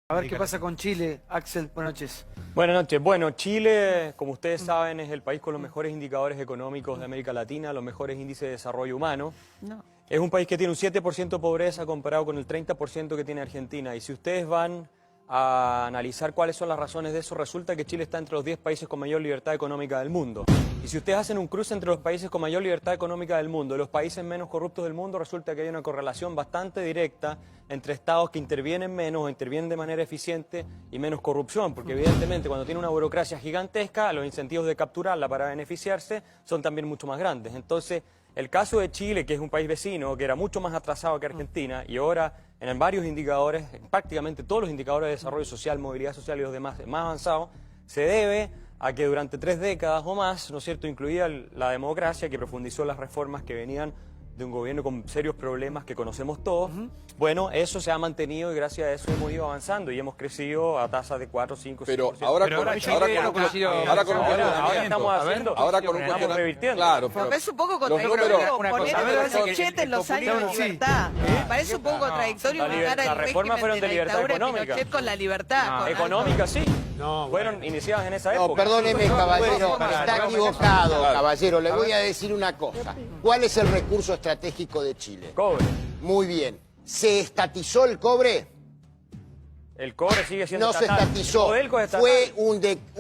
A ver qué pasa con Chile. Axel, buenas noches. Buenas noches. Bueno, Chile, como ustedes saben, es el país con los mejores indicadores económicos de América Latina, los mejores índices de desarrollo humano. Es un país que tiene un 7% de pobreza comparado con el 30% que tiene Argentina. Y si ustedes van a analizar cuáles son las razones de eso, resulta que Chile está entre los 10 países con mayor libertad económica del mundo. Y si ustedes hacen un cruce entre los países con mayor libertad económica del mundo y los países menos corruptos del mundo, resulta que hay una correlación bastante directa entre estados que intervienen menos o intervienen de manera eficiente y menos corrupción, porque evidentemente cuando tiene una burocracia gigantesca, los incentivos de capturarla para beneficiarse son también mucho más grandes. Entonces, el caso de Chile, que es un país vecino, que era mucho más atrasado que Argentina, y ahora en varios indicadores, prácticamente todos los indicadores de desarrollo social, movilidad social y los demás más avanzados, se debe a que durante 3 décadas o más, ¿no es cierto?, incluida la democracia, que profundizó las reformas que venían de un gobierno con serios problemas que conocemos todos. Bueno, eso se ha mantenido y gracias a eso hemos ido avanzando y hemos crecido a tasas de 4, 5, 5%. Pero ahora con un estamos revirtiendo. Claro, pero parece un poco números, contradictorio una poner cosa, a Pinochet en los años de libertad. Parece un poco contradictorio unir las reformas fueron de libertad económica. Pinochet con la libertad. Económica, sí. Fueron iniciadas en esa época. No, perdóneme, caballero, está equivocado, caballero. Le voy a decir una cosa. ¿Cuál es el recurso estratégico de Chile? Cobre. Muy bien. ¿Se estatizó el cobre? El cobre sigue siendo No se estatal. estatizó. Codelco es estatal.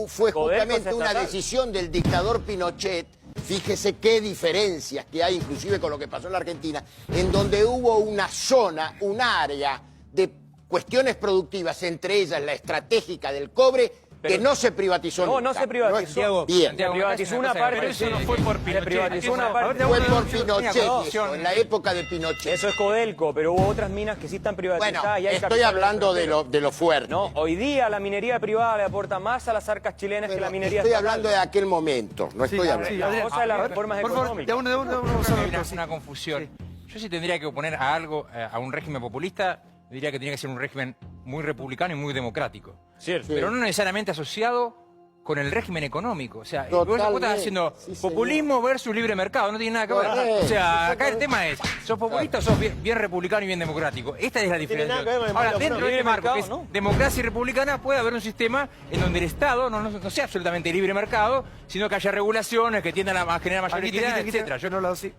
Fue justamente es una estatal. decisión del dictador Pinochet. Fíjese qué diferencias que hay, inclusive con lo que pasó en la Argentina, en donde hubo una zona, un área de cuestiones productivas, entre ellas la estratégica del cobre, que no se privatizó nunca. No se privatizó. Bien. Se privatizó una parte. Pero eso no fue por Pinochet. Se privatizó una parte. Fue por Pinochet, eso, en la época de Pinochet. Eso es Codelco, pero hubo otras minas que sí están privatizadas. Bueno, y hay estoy capital hablando extranjero. de lo fuerte. No, hoy día la minería privada le aporta más a las arcas chilenas que la minería Estoy estatal. hablando de aquel momento, no estoy hablando. La cosa de las reformas Por favor, económicas. de uno Es una confusión. Yo sí tendría que oponer a algo, a un régimen populista, diría que tenía que ser un régimen muy republicano y muy democrático. Cierto. Pero no necesariamente asociado con el régimen económico. O sea, vos Totalmente. estás haciendo Sí, populismo versus libre mercado, no tiene nada que ver. Correcto. O sea, acá el tema es, ¿sos populista o sos bien republicano y bien democrático? Esta es la diferencia. nada que ver con el Ahora, modelo dentro de libre este marco, que es mercado, ¿no? democracia y republicana, puede haber un sistema en donde el Estado no sea absolutamente libre mercado, sino que haya regulaciones que tiendan a generar mayor equidad, etcétera. Yo no lo hago así.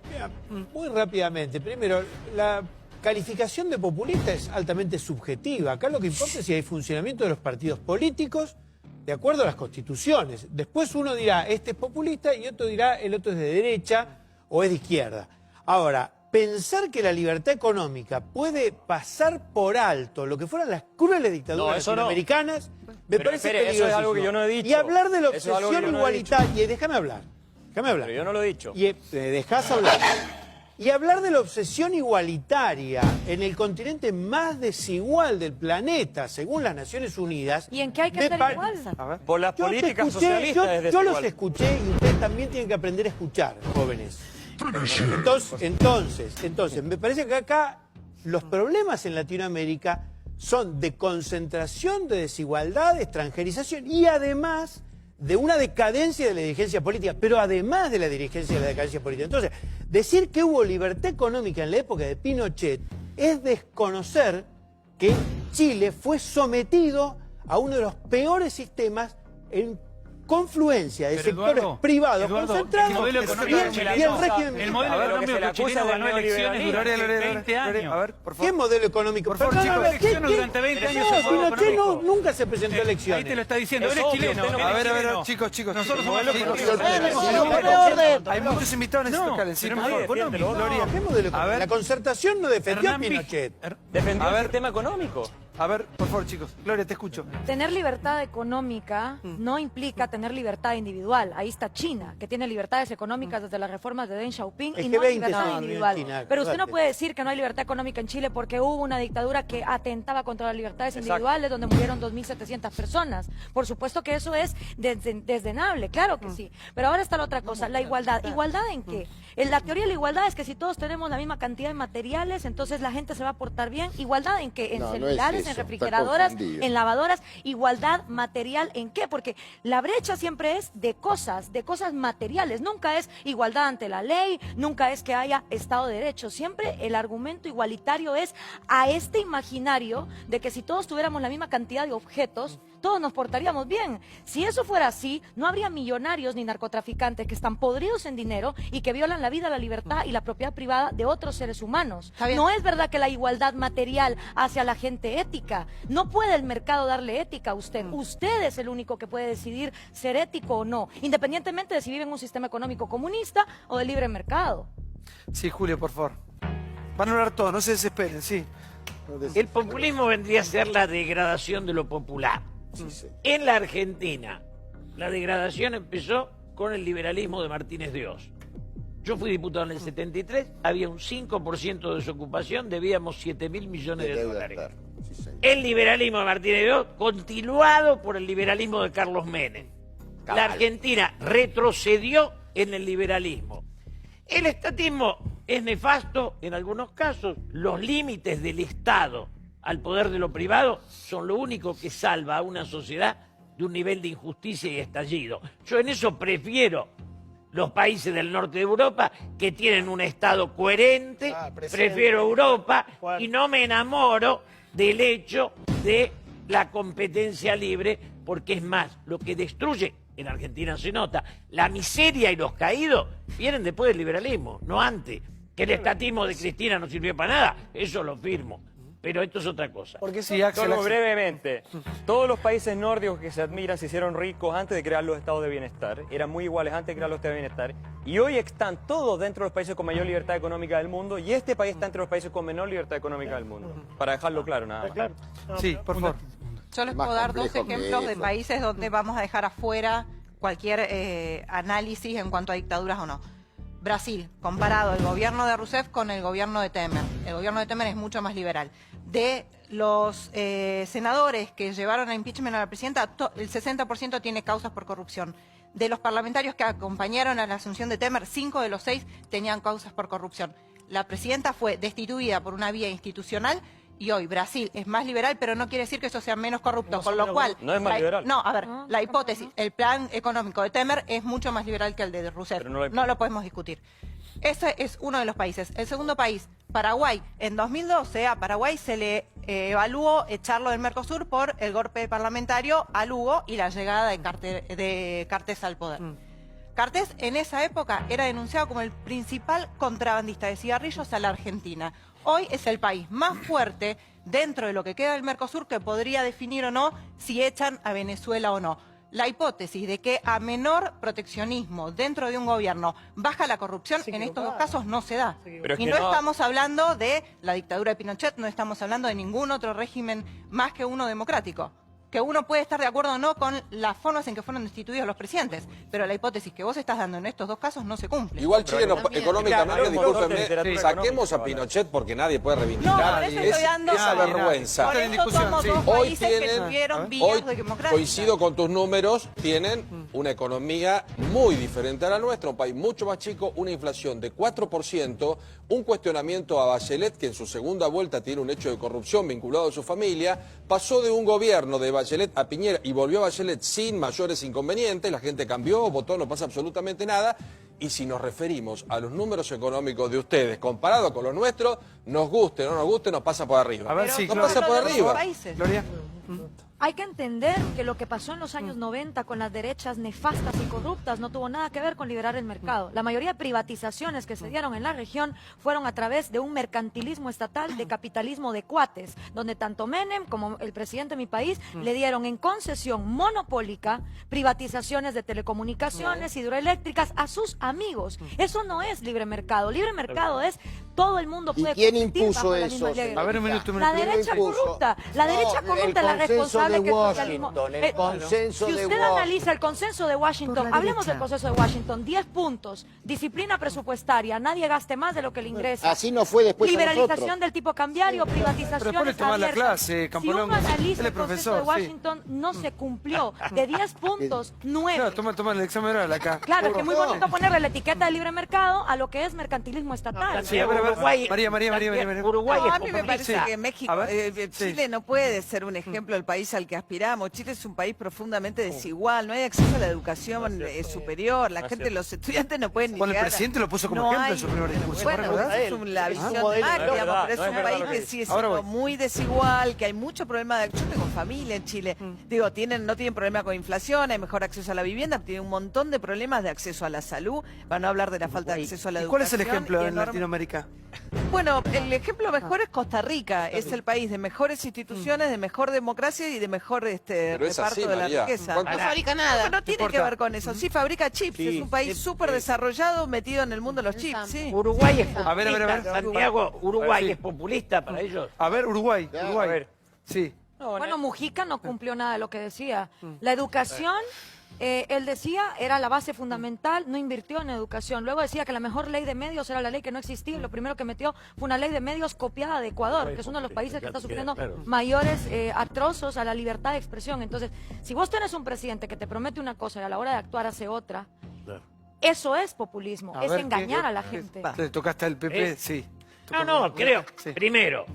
Muy rápidamente. Primero, la calificación de populista es altamente subjetiva. Acá lo que importa es si hay funcionamiento de los partidos políticos de acuerdo a las constituciones. Después uno dirá, este es populista, y otro dirá, el otro es de derecha o es de izquierda. Ahora, pensar que la libertad económica puede pasar por alto lo que fueran las crueles dictaduras eso no. latinoamericanas, me Pero parece espere, eso es algo que yo no he dicho. Y hablar de la Eso es algo que obsesión yo no he igualitaria, y déjame hablar. Pero yo no lo he dicho. Y me dejás hablar. Y hablar de la obsesión igualitaria en el continente más desigual del planeta, según las Naciones Unidas. ¿Y en qué hay que ser igual? Por las Yo te políticas escuché, socialistas es yo los desigual. escuché y ustedes también tienen que aprender a escuchar, jóvenes. Entonces, me parece que acá los problemas en Latinoamérica son de concentración, de desigualdad, de extranjerización y además de una decadencia de la dirigencia política, pero además de la dirigencia de la decadencia política. Entonces, decir que hubo libertad económica en la época de Pinochet es desconocer que Chile fue sometido a uno de los peores sistemas en confluencia de Pero, sectores Eduardo, privados concentrados el modelo económico y el régimen. El modelo A ver, lo que se le económico acusa chileno de ganó elecciones neoliberalismo. durante 20 años. A ver, por ¿Qué favor. modelo económico? Por favor, Perdón, chicos, a ver, ¿qué- elecciones qué? durante 20 años No, es modelo Pinochet económico. nunca se presentó a elecciones. Ahí te lo está diciendo, Es él es obvio, chileno. usted no él A es ver, chileno. chicos. Nosotros somos Modelo chicos. económico. Hay muchos invitados en este local. Sí, pero por favor. modelo económico. Gloria. ¿Qué modelo económico? A ver. La concertación no defendió a Hernán Pinochet. Defendió A ver. el sistema económico. A ver, por favor, chicos. Gloria, te escucho. Tener libertad económica no implica tener libertad individual. Ahí está China, que tiene libertades económicas desde las reformas de Deng Xiaoping Es y que no hay 20 libertad son individual. en China, Pero usted no acordate. puede decir que no hay libertad económica en Chile porque hubo una dictadura que atentaba contra las libertades Exacto. individuales donde murieron 2.700 personas. Por supuesto que eso es desdenable, claro que sí. Pero ahora está la otra cosa, la igualdad. ¿Igualdad en qué? En la teoría de la igualdad es que si todos tenemos la misma cantidad de materiales, entonces la gente se va a portar bien. ¿Igualdad en qué? En No, no es celulares, Eso, en está refrigeradoras, confundido. en lavadoras. Igualdad material, ¿en qué? Porque la brecha siempre es de cosas materiales. Nunca es igualdad ante la ley, nunca es que haya Estado de Derecho. Siempre el argumento igualitario es a este imaginario de que si todos tuviéramos la misma cantidad de objetos, todos nos portaríamos bien. Si eso fuera así, no habría millonarios ni narcotraficantes que están podridos en dinero y que violan la vida, la libertad y la propiedad privada de otros seres humanos. No es verdad que la igualdad material hacia la gente ética. No puede el mercado darle ética a usted. Usted es el único que puede decidir ser ético o no, independientemente de si vive en un sistema económico comunista o de libre mercado. Sí, Julio, por favor. Van a hablar todos, no se desesperen, sí. El populismo vendría a ser la degradación de lo popular. En la Argentina, la degradación empezó con el liberalismo de Martínez de Oz. Yo fui diputado en el 73, había un 5% de desocupación, debíamos 7.000 millones de dólares. El liberalismo de Martínez de Oz, continuado por el liberalismo de Carlos Menem. La Argentina retrocedió en el liberalismo. El estatismo es nefasto en algunos casos. Los límites del Estado al poder de lo privado son lo único que salva a una sociedad de un nivel de injusticia y estallido. Yo en eso prefiero los países del norte de Europa que tienen un Estado coherente, prefiero Europa y no me enamoro del hecho de la competencia libre, porque es más, lo que destruye, en Argentina se nota, la miseria y los caídos vienen después del liberalismo, no antes. Que el estatismo de Cristina no sirvió para nada, eso lo firmo. Pero esto es otra cosa. Porque Sí, Axel, solo Axel. brevemente, todos los países nórdicos que se admiran se hicieron ricos antes de crear los estados de bienestar, eran muy iguales antes de crear los estados de bienestar, y hoy están todos dentro de los países con mayor libertad económica del mundo, y este país está entre los países con menor libertad económica del mundo, para dejarlo claro nada más. Sí, por favor. Yo les Más puedo dar dos complejo que ejemplos de eso. países donde vamos a dejar afuera cualquier análisis en cuanto a dictaduras o no. Brasil, comparado el gobierno de Rousseff con el gobierno de Temer. El gobierno de Temer es mucho más liberal. De los senadores que llevaron a impeachment a la presidenta, el 60% tiene causas por corrupción. De los parlamentarios que acompañaron a la asunción de Temer, 5 de los 6 tenían causas por corrupción. La presidenta fue destituida por una vía institucional y hoy Brasil es más liberal, pero no quiere decir que eso sea menos corrupto, con lo cual... No es más liberal. No, a ver, la hipótesis, el plan económico de Temer es mucho más liberal que el de Rousseff. Pero no No lo podemos discutir. Ese es uno de los países. El segundo país, Paraguay. En 2012 a Paraguay se le evaluó echarlo del Mercosur por el golpe parlamentario a Lugo y la llegada de Cartes al poder. Cartes en esa época era denunciado como el principal contrabandista de cigarrillos a la Argentina. Hoy es el país más fuerte dentro de lo que queda del Mercosur que podría definir o no si echan a Venezuela o no. La hipótesis de que a menor proteccionismo dentro de un gobierno baja la corrupción, en estos dos casos no se da. Pero es Y que no no- estamos hablando de la dictadura de Pinochet, no estamos hablando de ningún otro régimen más que uno democrático. Que uno puede estar de acuerdo o no con las formas en que fueron destituidos los presidentes, pero la hipótesis que vos estás dando en estos dos casos no se cumple. Igual Chile no, También. económicamente, Claro, un montón de discúlpenme, literatura saquemos a económica, Pinochet porque nadie puede No, reivindicar por eso estoy dando... esa nadie, vergüenza. Por Está en eso discusión, somos sí. dos Hoy países que tienen, tuvieron vías hoy democráticas. coincido con tus números, tienen una economía muy diferente a la nuestra, un país mucho más chico, una inflación de 4%, un cuestionamiento a Bachelet, que en su segunda vuelta tiene un hecho de corrupción vinculado a su familia, pasó de un gobierno de Bachelet a Piñera y volvió a Bachelet sin mayores inconvenientes, la gente cambió, votó, no pasa absolutamente nada. Y si nos referimos a los números económicos de ustedes comparado con los nuestros, nos guste o no nos guste, nos pasa por arriba. A ver, Pero sí, nos Gloria. pasa por de los arriba. países. Gloria. Hay que entender que lo que pasó en los años 90 con las derechas nefastas y corruptas no tuvo nada que ver con liberar el mercado. La mayoría de privatizaciones que se dieron en la región fueron a través de un mercantilismo estatal, de capitalismo de cuates, donde tanto Menem como el presidente de mi país le dieron en concesión monopólica privatizaciones de telecomunicaciones, hidroeléctricas a sus amigos. Eso no es libre mercado. Libre mercado es todo el mundo ¿Y puede quién competir impuso bajo la eso, misma ley. señorita? A ver, un minuto, un La minuto. derecha ¿Quién impuso? corrupta, la derecha No, corrupta es la el consenso responsable de que el socialismo... Washington, el consenso si de usted Washington. analiza el consenso de Washington, hablemos del consenso de Washington, 10 puntos, disciplina presupuestaria, nadie gaste más de lo que le ingresa. Así no fue después a Liberalización nosotros. del tipo cambiario, Pero privatizaciones después le tomás la abiertas. clase, Si Campolongo. uno analiza Él el es consenso de profesor, sí. Washington, no se cumplió. De 10 puntos, 9. No, toma el examen oral acá. Claro, es que es muy bonito ponerle la etiqueta de libre mercado a lo que es mercantilismo estatal. Sí, a ver, ver. Uruguay, María. Uruguay No, es a mí me parece populista. que México, A ver, Chile no puede ser un ejemplo del país al que aspiramos. Chile es un país profundamente desigual, no hay acceso a la educación superior, la gente, los estudiantes no pueden ni Bueno, el llegar a- presidente lo puso como no ejemplo hay- en su primer discurso. Bueno, ¿verdad? es la visión de modelo. Macri, No es digamos, verdad, pero no es es un verdad país lo que que dice. sigue Ahora siendo voy. muy desigual, que hay mucho problema de... Yo tengo familia en Chile, digo, no tienen problema con inflación, hay mejor acceso a la vivienda, tienen un montón de problemas de acceso a la salud, para no hablar de la falta de acceso a la ¿Y educación. cuál es el ejemplo en enorme- Latinoamérica? Bueno, el ejemplo mejor es Costa Rica, es el país de mejores instituciones, de mejor democracia y de mejor Pero es reparto así, de la María. riqueza. ¿Cuántos- No fabrica nada. No tiene que importa? ver con eso. Sí, fabrica chips, Sí. es un país súper desarrollado, metido en el mundo de los chips, sí. Uruguay es populista. A ver. Santiago, Uruguay Sí. es populista para ellos. A ver, Uruguay. A ver. Sí. Bueno, Mujica no cumplió nada de lo que decía. La educación, él decía, era la base fundamental, no invirtió en educación. Luego decía que la mejor ley de medios era la ley que no existía. Y lo primero que metió fue una ley de medios copiada de Ecuador, que es uno de los países que está sufriendo mayores atrosos a la libertad de expresión. Entonces, si vos tenés un presidente que te promete una cosa y a la hora de actuar hace otra, eso es populismo, A es ver, engañar ¿qué- a la gente. ¿Le tocaste al PP? Sí. No, creo. Sí. Primero,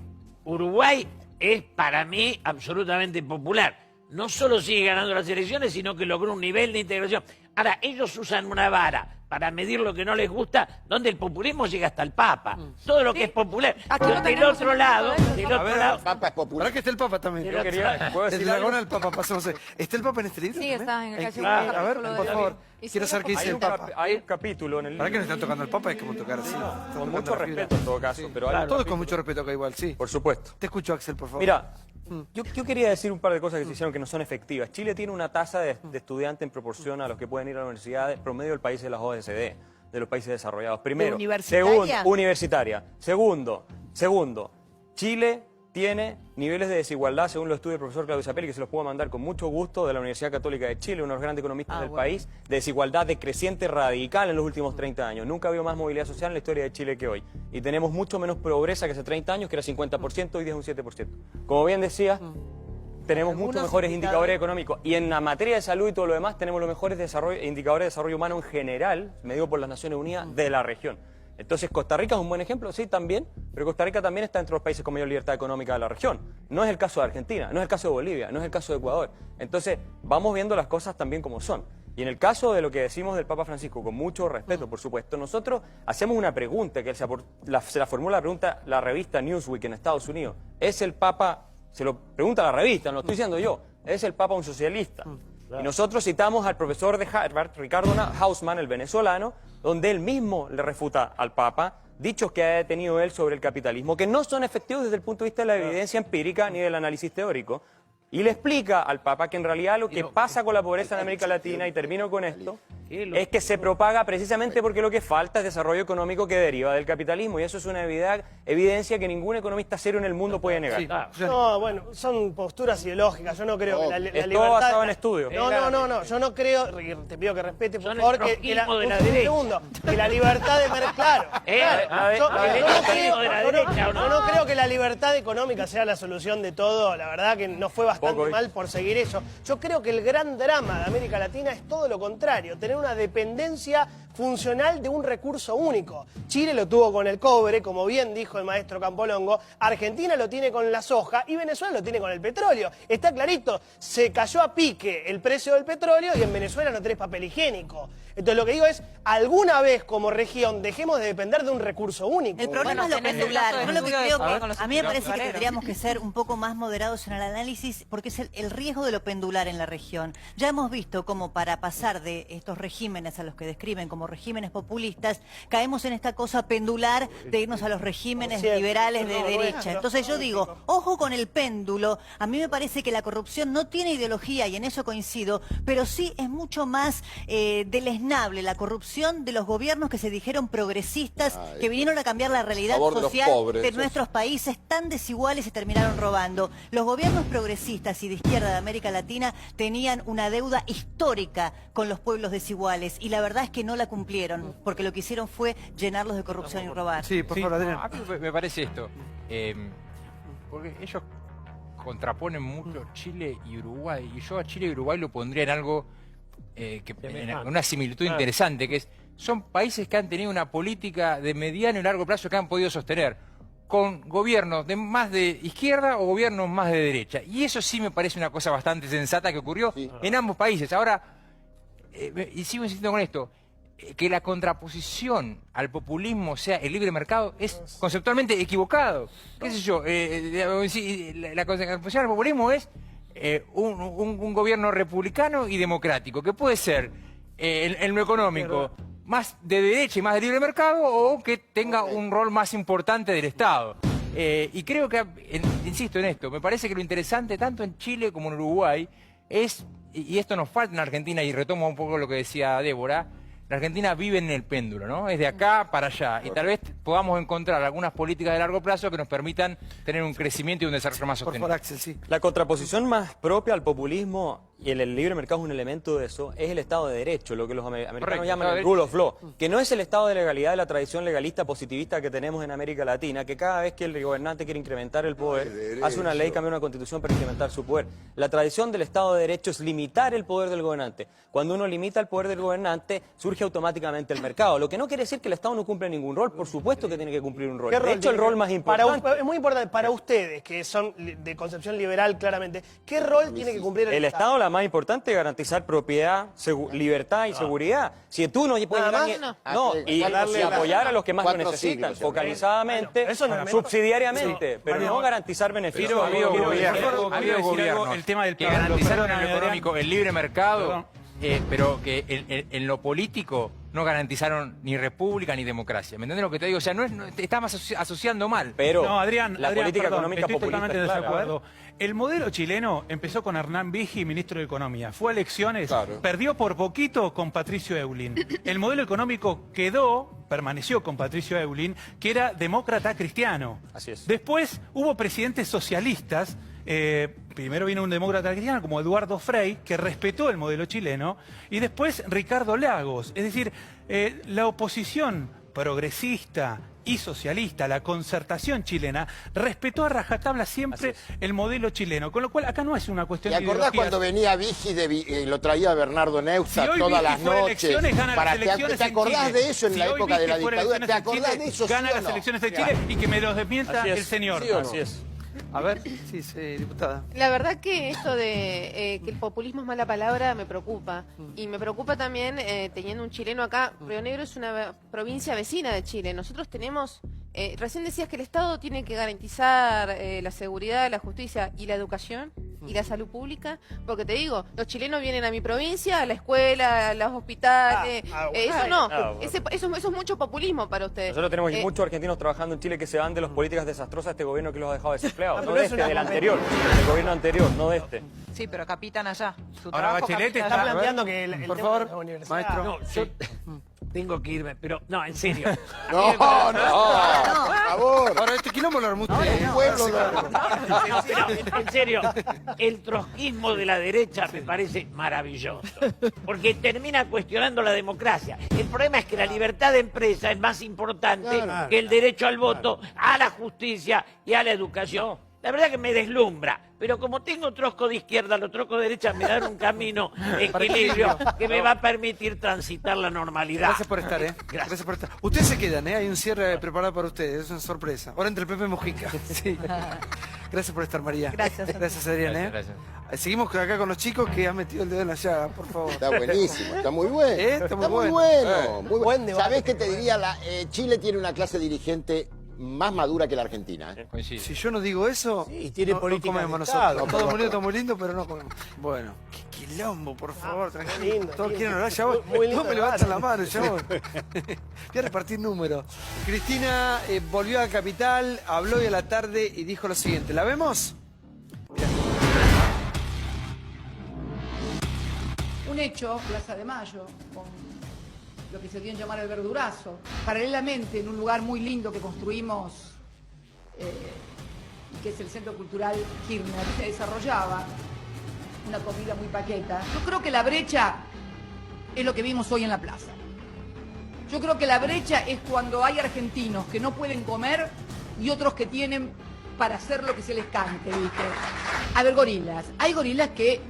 Uruguay es para mí absolutamente popular. No solo sigue ganando las elecciones, sino que logró un nivel de integración. Ahora, ellos usan una vara para medir lo que no les gusta, donde el populismo llega hasta el Papa. Todo lo que es popular. Aquí no Del tenemos otro un lado, ejemplo de del eso. otro A ver, lado. Papa es popular. ¿Para que esté el Papa también? Yo quería, ¿puedo El decir dragón algo? al Papa pasamos. ¿Está el Papa en este libro? Sí, también? está en el Hay- capítulo A ver, de por la favor. Biblia. Quiero saber qué dice Hay el un, Papa. hay un capítulo en el ¿Para que no libro. están tocando al Papa? Es como tocar así. Están Con tocando mucho la fibra. respeto en todo caso, pero hay un Todos con capítulo- mucho respeto acá igual, sí. Por supuesto. Te escucho, Axel, por favor. Mira, yo quería decir un par de cosas que se hicieron que no son efectivas. Chile tiene una tasa de estudiantes en proporción a los que pueden ir a la universidad promedio del país de las OECD, de los países desarrollados. Primero. universitaria? Universitaria. Segundo, Chile tiene niveles de desigualdad, según lo estudia el profesor Claudio Zapelli, que se los puedo mandar con mucho gusto, de la Universidad Católica de Chile, uno de los grandes economistas del país, de desigualdad decreciente radical en los últimos 30 años. Nunca ha habido más movilidad social en la historia de Chile que hoy. Y tenemos mucho menos pobreza que hace 30 años, que era 50%, hoy día es un 7%. Como bien decía, tenemos muchos mejores indicadores económicos. Y en la materia de salud y todo lo demás, tenemos los mejores indicadores de desarrollo humano en general, medido por las Naciones Unidas, de la región. Entonces, Costa Rica es un buen ejemplo, sí, también, pero Costa Rica también está entre los países con mayor libertad económica de la región. No es el caso de Argentina, no es el caso de Bolivia, no es el caso de Ecuador. Entonces, vamos viendo las cosas también como son. Y en el caso de lo que decimos del Papa Francisco, con mucho respeto, por supuesto, nosotros hacemos una pregunta, que se la formula la pregunta la revista Newsweek en Estados Unidos. ¿Es el Papa, se lo pregunta la revista, no lo estoy diciendo yo, ¿es el Papa un socialista? Y nosotros citamos al profesor de Harvard, Ricardo Hausmann, el venezolano, donde él mismo le refuta al Papa dichos que ha tenido él sobre el capitalismo, que no son efectivos desde el punto de vista de la evidencia empírica ni del análisis teórico, y le explica al Papa que en realidad lo que pasa con la pobreza en América Latina, y termino con esto, es que se propaga precisamente porque lo que falta es desarrollo económico que deriva del capitalismo, y eso es una evidencia que ningún economista serio en el mundo puede negar. No, bueno, son posturas ideológicas. Yo no creo que la Es libertad... todo basado en estudios. No, yo no creo, y te pido que respete, por Son favor, el que la, trotskismo de la un derecha. segundo, que la libertad de mercado. Yo no creo que la libertad económica sea la solución de todo. La verdad que nos fue bastante mal por seguir eso. Yo creo que el gran drama de América Latina es todo lo contrario, tener una dependencia funcional de un recurso único. Chile lo tuvo con el cobre, como bien dijo el maestro Campolongo, Argentina lo tiene con la soja y Venezuela lo tiene con el petróleo. Está clarito, se cayó a pique el precio del petróleo y en Venezuela no tenés papel higiénico. Entonces lo que digo es, alguna vez como región dejemos de depender de un recurso único. El problema es lo pendular. Yo lo que creo que a mí me parece que petroleros. tendríamos que ser un poco más moderados en el análisis porque es el riesgo de lo pendular en la región. Ya hemos visto cómo para pasar de estos regímenes a los que describen como regímenes populistas, caemos en esta cosa pendular de irnos a los regímenes liberales de derecha. Entonces yo digo, ojo con el péndulo. A mí me parece que la corrupción no tiene ideología y en eso coincido, pero sí es mucho más deleznable la corrupción de los gobiernos que se dijeron progresistas, que vinieron a cambiar la realidad favor de los social pobres, de nuestros países tan desiguales y terminaron robando. Los gobiernos progresistas y de izquierda de América Latina tenían una deuda histórica con los pueblos desiguales y la verdad es que no la cumplieron, porque lo que hicieron fue llenarlos de corrupción y robar. Sí, por favor, Adrián. A mí me parece esto. Porque ellos contraponen mucho Chile y Uruguay. Y yo a Chile y Uruguay lo pondría en algo, en una similitud interesante, que es, son países que han tenido una política de mediano y largo plazo que han podido sostener, con gobiernos más de izquierda o gobiernos más de derecha. Y eso sí me parece una cosa bastante sensata que ocurrió en ambos países. Ahora, y sigo insistiendo con esto, que la contraposición al populismo sea el libre mercado es conceptualmente equivocado. ¿Qué sé yo? La contraposición al populismo es un gobierno republicano y democrático, que puede ser en lo económico más de derecha y más de libre mercado, o que tenga un rol más importante del Estado. Y creo que, insisto en esto, me parece que lo interesante tanto en Chile como en Uruguay es, y esto nos falta en Argentina, y retomo un poco lo que decía Débora, la Argentina vive en el péndulo, ¿no? Es de acá para allá. Y tal vez podamos encontrar algunas políticas de largo plazo que nos permitan tener un crecimiento y un desarrollo más sostenible. Por favor, Axel, sí. La contraposición más propia al populismo, y el libre mercado es un elemento de eso, es el Estado de Derecho, lo que los americanos llaman el rule of law, que no es el Estado de legalidad de la tradición legalista positivista que tenemos en América Latina, que cada vez que el gobernante quiere incrementar el poder, hace una ley, cambia una constitución para incrementar su poder. La tradición del Estado de Derecho es limitar el poder del gobernante. Cuando uno limita el poder del gobernante, surge automáticamente el mercado, lo que no quiere decir que el Estado no cumple ningún rol, por supuesto que tiene que cumplir un rol. De hecho, el rol más importante... Es muy importante, para ustedes, que son de concepción liberal claramente, ¿qué rol tiene que cumplir el Estado? El Estado, la más importante, es garantizar propiedad, libertad y seguridad. Si tú no puedes y apoyar a los que más lo necesitan, focalizadamente, subsidiariamente, pero no garantizar beneficios. El tema del plan, garantizaron en lo económico el libre mercado, pero que en lo político no garantizaron ni república ni democracia. ¿Me entiendes lo que te digo? O sea, estamos asociando mal. Pero no, Adrián, política económica estoy populista totalmente de desacuerdo. El modelo chileno empezó con Hernán Vigi, ministro de Economía. Fue a elecciones, perdió por poquito con Patricio Eulin. El modelo económico permaneció con Patricio Eulin, que era demócrata cristiano. Así es. Después hubo presidentes socialistas. Primero vino un demócrata cristiano como Eduardo Frei, que respetó el modelo chileno, y después Ricardo Lagos. Es decir, la oposición progresista y socialista, la concertación chilena, respetó a rajatabla siempre el modelo chileno, con lo cual acá no es una cuestión de ¿Te acordás cuando venía Vigi, lo traía Bernardo Neustadt todas las noches? ¿Te acordás de eso en la época de la dictadura? ¿Te acordás de eso? Gana las elecciones de Chile y que me los desmienta el señor. Así es. A ver, sí, diputada. La verdad que esto de que el populismo es mala palabra me preocupa. Y me preocupa también teniendo un chileno acá. Río Negro es una provincia vecina de Chile. Nosotros tenemos... recién decías que el Estado tiene que garantizar la seguridad, la justicia y la educación y la salud pública, porque te digo, los chilenos vienen a mi provincia, a la escuela, a los hospitales, eso no, eso es mucho populismo para ustedes. Nosotros tenemos muchos argentinos trabajando en Chile que se van de las políticas desastrosas de este gobierno que los ha dejado desempleados, no de este, del anterior, del gobierno anterior, no de este. Sí, pero capitan allá. Ahora Bachelet está planteando que el por tema favor, de la universidad... maestro. No, yo tengo que irme, pero no, en serio. No, por favor. Ahora este quilombo lo armó usted. En serio, el trotskismo de la derecha me parece maravilloso, porque termina cuestionando la democracia. El problema es que la libertad de empresa es más importante que el derecho al voto, a la justicia y a la educación. La verdad que me deslumbra, pero como tengo trosco de izquierda, los troscos de derecha me dan un camino de equilibrio que me va a permitir transitar la normalidad. Gracias por estar, Gracias por estar. Ustedes se quedan, hay un cierre preparado para ustedes, es una sorpresa. Ahora entre Pepe Mujica. Sí. Gracias por estar, María. Gracias. Gracias, Adrián, Gracias. Seguimos acá con los chicos que han metido el dedo en la llaga, por favor. Está buenísimo, está muy bueno. Está muy bueno. Muy Buen debate. ¿Sabés qué te diría? Chile tiene una clase dirigente más madura que la Argentina. Si yo no digo eso, y tiene política comemos nosotros. Todo muy lindo, pero no comemos. Bueno, qué quilombo, por favor, tranquilo. Lindo, Todos quieren lindo. hablar, ya voy. Muy lindo No me levantan la mano, ya voy. Voy a repartir números. Cristina volvió a Capital, habló hoy a la tarde y dijo lo siguiente. ¿La vemos? Un hecho, Plaza de Mayo, con lo que se dio en llamar el verdurazo. Paralelamente, en un lugar muy lindo que construimos, que es el Centro Cultural Kirchner, se desarrollaba una comida muy paqueta. Yo creo que la brecha es lo que vimos hoy en la plaza. Yo creo que la brecha es cuando hay argentinos que no pueden comer y otros que tienen para hacer lo que se les cante, ¿viste? A ver, gorilas. Hay gorilas que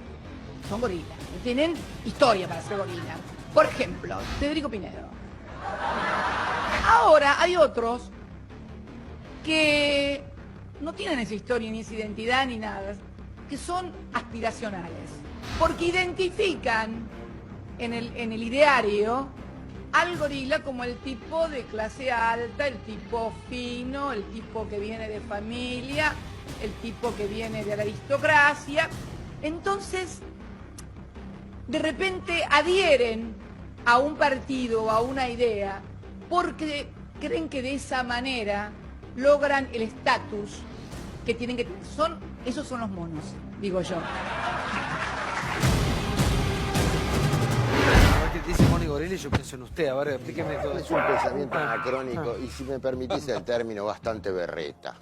son gorilas, que tienen historia para ser gorilas. Por ejemplo, Federico Pinedo. Ahora hay otros que no tienen esa historia, ni esa identidad, ni nada, que son aspiracionales, porque identifican en el ideario al gorila como el tipo de clase alta, el tipo fino, el tipo que viene de familia, el tipo que viene de la aristocracia. Entonces, de repente adhieren a un partido, a una idea, porque creen que de esa manera logran el estatus que tienen que tener. Esos son los monos, digo yo. Dice Moni Gorilla y yo pienso en usted. A ver, explíqueme todo. Es un pensamiento anacrónico y, si me permitís el término, bastante berreta.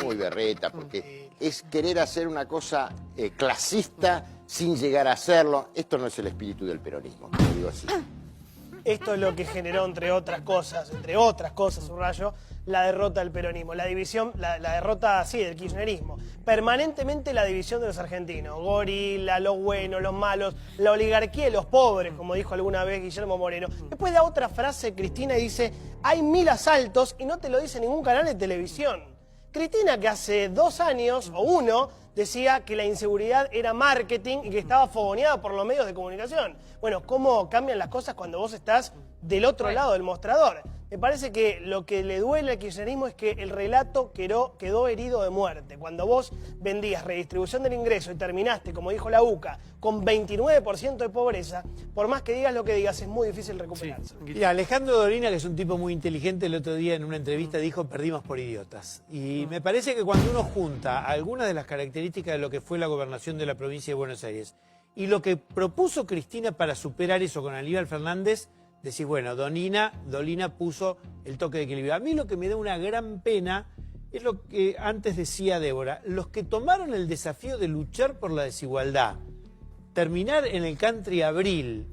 Muy berreta, porque es querer hacer una cosa clasista sin llegar a hacerlo. Esto no es el espíritu del peronismo, lo digo así. Esto es lo que generó, entre otras cosas, subrayo, la derrota del peronismo, la división, la derrota, sí, del kirchnerismo. Permanentemente la división de los argentinos, gorila, los buenos, los malos, la oligarquía y los pobres, como dijo alguna vez Guillermo Moreno. Después da otra frase Cristina y dice, hay 1000 asaltos, y no te lo dice ningún canal de televisión. Cristina, que hace 2 años, o 1, decía que la inseguridad era marketing y que estaba fogoneada por los medios de comunicación. Bueno, ¿cómo cambian las cosas cuando vos estás del otro lado del mostrador? Me parece que lo que le duele al kirchnerismo es que el relato quedó herido de muerte. Cuando vos vendías redistribución del ingreso y terminaste, como dijo la UCA, con 29% de pobreza, por más que digas lo que digas, es muy difícil recuperarse. Sí. Mira, Alejandro Dolina, que es un tipo muy inteligente, el otro día en una entrevista dijo, perdimos por idiotas. Y me parece que cuando uno junta algunas de las características de lo que fue la gobernación de la provincia de Buenos Aires y lo que propuso Cristina para superar eso con Aníbal Fernández, decís, bueno, Dolina puso el toque de equilibrio. A mí lo que me da una gran pena es lo que antes decía Débora. Los que tomaron el desafío de luchar por la desigualdad, terminar en el Country Abril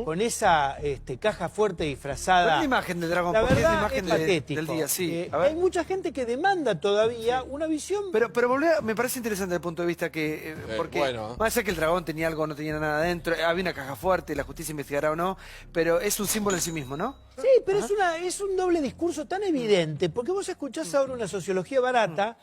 con esa caja fuerte disfrazada. La imagen del dragón, la porque verdad, es la imagen es patético. del día, sí. Hay mucha gente que demanda todavía una visión. Pero me parece interesante desde el punto de vista que, porque bueno. más allá que el dragón tenía algo, no tenía nada adentro, había una caja fuerte, la justicia investigará o no, pero es un símbolo en sí mismo, ¿no? Sí, pero es un doble discurso tan evidente, porque vos escuchás ahora una sociología barata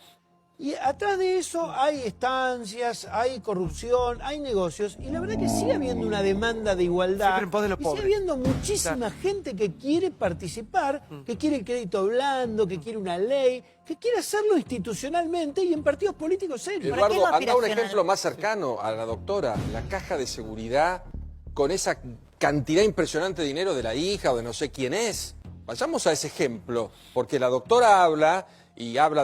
y atrás de eso hay estancias, hay corrupción, hay negocios, y la verdad que sigue habiendo una demanda de igualdad. Siempre en pos de los pobres. Sigue habiendo muchísima gente que quiere participar, que quiere el crédito blando, que quiere una ley, que quiere hacerlo institucionalmente y en partidos políticos serios. Eduardo, anda un ejemplo más cercano a la doctora, la caja de seguridad con esa cantidad impresionante de dinero de la hija o de no sé quién es. Vayamos a ese ejemplo, porque la doctora habla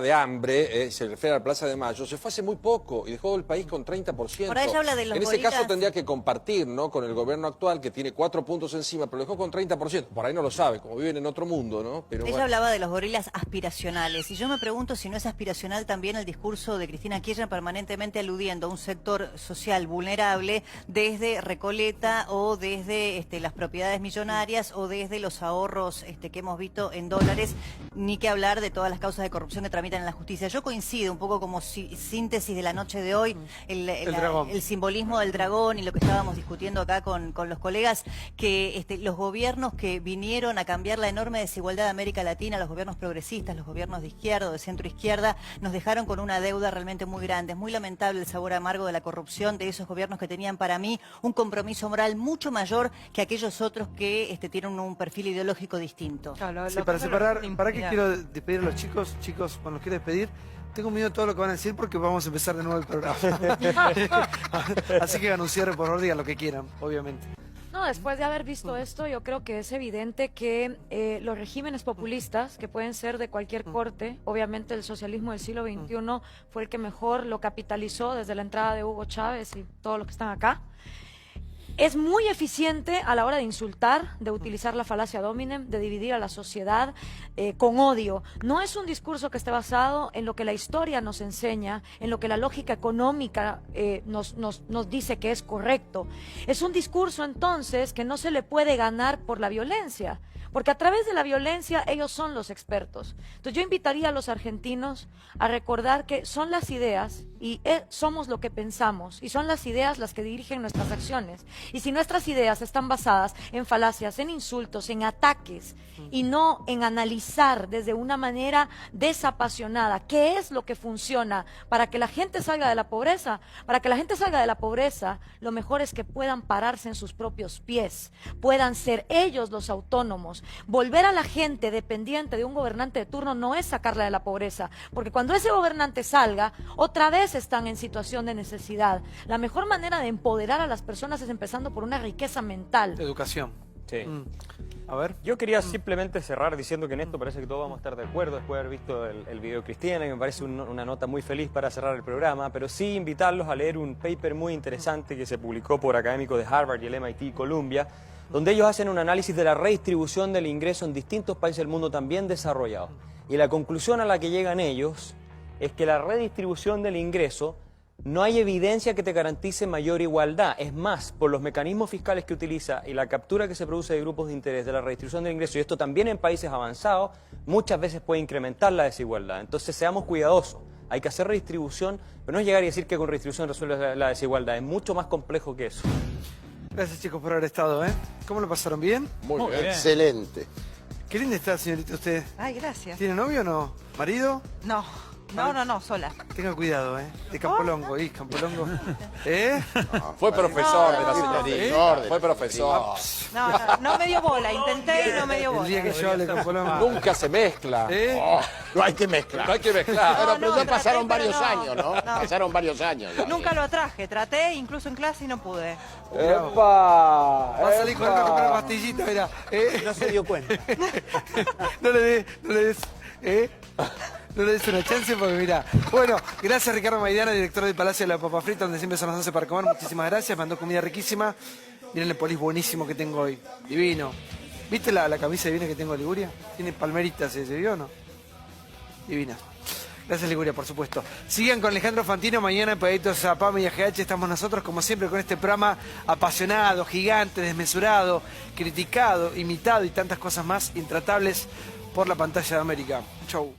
de hambre, se refiere a la Plaza de Mayo, se fue hace muy poco y dejó el país con 30%. Por ahí ella habla de los en ese gorilas. caso tendría que compartir, ¿no?, con el gobierno actual, que tiene 4 puntos encima, pero lo dejó con 30%. Por ahí no lo sabe, como viven en otro mundo, ¿no? Pero ella hablaba de los gorilas aspiracionales, y yo me pregunto si no es aspiracional también el discurso de Cristina Kirchner, permanentemente aludiendo a un sector social vulnerable desde Recoleta o desde las propiedades millonarias o desde los ahorros que hemos visto en dólares, ni que hablar de todas las causas de corrupción que tramitan en la justicia. Yo coincido un poco como síntesis de la noche de hoy, el simbolismo del dragón y lo que estábamos discutiendo acá con los colegas, que los gobiernos que vinieron a cambiar la enorme desigualdad de América Latina, los gobiernos progresistas, los gobiernos de izquierda o de centro izquierda, nos dejaron con una deuda realmente muy grande. Es muy lamentable el sabor amargo de la corrupción de esos gobiernos que tenían, para mí, un compromiso moral mucho mayor que aquellos otros que tienen un perfil ideológico distinto. Sí, para separar, ¿para qué quiero despedir a los chicos? Chicos, cuando los quiero despedir, tengo miedo de todo lo que van a decir porque vamos a empezar de nuevo el programa. Así que hagan un cierre, por favor, digan lo que quieran, obviamente. No, después de haber visto esto, yo creo que es evidente que los regímenes populistas, que pueden ser de cualquier corte, obviamente el socialismo del siglo XXI fue el que mejor lo capitalizó desde la entrada de Hugo Chávez y todos los que están acá, es muy eficiente a la hora de insultar, de utilizar la falacia dominem, de dividir a la sociedad con odio. No es un discurso que esté basado en lo que la historia nos enseña, en lo que la lógica económica nos dice que es correcto. Es un discurso entonces que no se le puede ganar por la violencia, porque a través de la violencia ellos son los expertos. Entonces yo invitaría a los argentinos a recordar que son las ideas Y somos lo que pensamos, y son las ideas las que dirigen nuestras acciones. Y si nuestras ideas están basadas en falacias, en insultos, en ataques, y no en analizar desde una manera desapasionada qué es lo que funciona para que la gente salga de la pobreza, lo mejor es que puedan pararse en sus propios pies, puedan ser ellos los autónomos. Volver a la gente dependiente de un gobernante de turno no es sacarla de la pobreza, porque cuando ese gobernante salga, otra vez están en situación de necesidad. La mejor manera de empoderar a las personas es empezando por una riqueza mental. Educación. Sí. A ver. Yo quería simplemente cerrar diciendo que en esto parece que todos vamos a estar de acuerdo después de haber visto el video de Cristina, que me parece una nota muy feliz para cerrar el programa, pero sí invitarlos a leer un paper muy interesante que se publicó por académicos de Harvard y el MIT Columbia, donde ellos hacen un análisis de la redistribución del ingreso en distintos países del mundo también desarrollados. Y la conclusión a la que llegan ellos es que la redistribución del ingreso no hay evidencia que te garantice mayor igualdad. Es más, por los mecanismos fiscales que utiliza y la captura que se produce de grupos de interés de la redistribución del ingreso, y esto también en países avanzados, muchas veces puede incrementar la desigualdad. Entonces seamos cuidadosos. Hay que hacer redistribución, pero no es llegar y decir que con redistribución resuelve la desigualdad. Es mucho más complejo que eso. Gracias, chicos, por haber estado, ¿eh? ¿Cómo lo pasaron? ¿Bien? Muy bien. Excelente. Qué linda está, señorita, usted. Ay, gracias. ¿Tiene novio o no? ¿Marido? No, sola. Tenga cuidado, ¿eh? De Campolongo, Campolongo. ¿Eh? Fue profesor de la No, señorita. Fue profesor. No me dio bola, intenté y no me dio bola. El día que yo hable Campolongo. Nunca se mezcla. No hay que mezclar. No hay que mezclar. Pero ya pasaron traté, varios pero años, ¿no? Pasaron varios años. ya. Nunca lo atraje, traté incluso en clase y no pude. ¡Epa! Va a salir con a comprar pastillitas, mira. No se dio cuenta. No le des, no le des una chance porque mira. Bueno, gracias Ricardo Maidana, director del Palacio de la Papa Frita, donde siempre se nos hace para comer. Muchísimas gracias, mandó comida riquísima. Miren el polis buenísimo que tengo hoy. Divino. ¿Viste la camisa divina que tengo de Liguria? Tiene palmeritas, ¿se vio o no? Divina. Gracias Liguria, por supuesto. Sigan con Alejandro Fantino, mañana en Peditos a Pame y a GH estamos nosotros, como siempre, con este programa apasionado, gigante, desmesurado, criticado, imitado y tantas cosas más intratables por la pantalla de América. Chau.